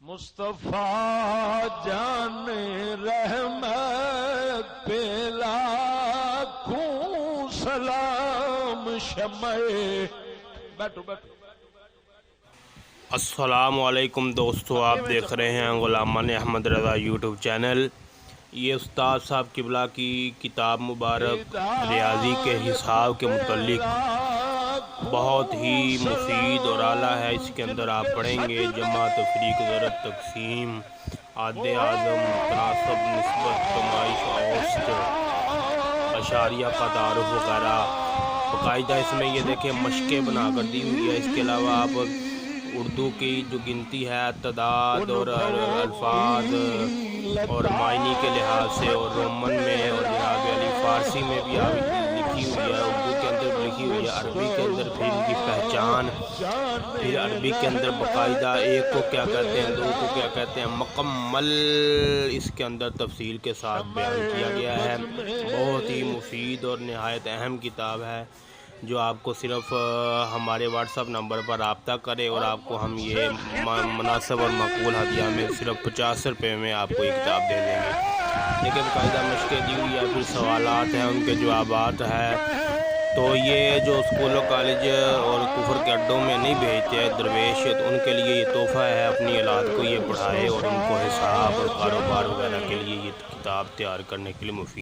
مصطفیٰ جان رحمت پہ لاکھوں سلام شمع بیٹھو بیٹھو۔ السلام علیکم دوستو، آپ دیکھ رہے ہیں غلامان احمد رضا یوٹیوب چینل۔ یہ استاد صاحب قبلہ کی کتاب مبارک ریاضی کے حساب کے متعلق بہت ہی مفید اور اعلیٰ ہے۔ اس کے اندر آپ پڑھیں گے جمع، تفریق، ضرب، تقسیم، عد اعظم، تناسب، نسبت، پیمائش، اوسط، اشاریہ کا تعارف وغیرہ باقاعدہ اس میں یہ دیکھیں مشقیں بنا کر دی ہوئی ہے۔ اس کے علاوہ آپ اردو کی جو گنتی ہے، تعداد اور الفاظ اور معنی کے لحاظ سے، اور رومن میں اور جناب علی فارسی میں بھی آپ لکھی ہوئی ہے، اردو کے اندر بھی لکھی ہوئی ہے، عربی کے اندر پھر ان کی پہچان، پھر عربی کے اندر باقاعدہ ایک کو کیا کہتے ہیں، دو کو کیا کہتے ہیں، مکمل اس کے اندر تفصیل کے ساتھ بیان کیا گیا ہے۔ بہت ہی مفید اور نہایت اہم کتاب ہے جو آپ کو صرف ہمارے واٹس ایپ نمبر پر رابطہ کرے اور آپ کو ہم یہ مناسب اور معقول ہدیہ میں صرف 50 روپے میں آپ کو یہ کتاب دے دیں گے۔ لیکن باقاعدہ مشقیں دی ہوئی ہے، پھر سوالات ہیں، ان کے جوابات ہیں۔ تو یہ جو اسکول و کالج اور کفر کے اڈوں میں نہیں بھیجتے درویش، تو ان کے لیے یہ تحفہ ہے، اپنی اولاد کو یہ پڑھائے اور ان کو حساب اور کاروبار وغیرہ کے لیے یہ کتاب تیار کرنے کے لیے مفید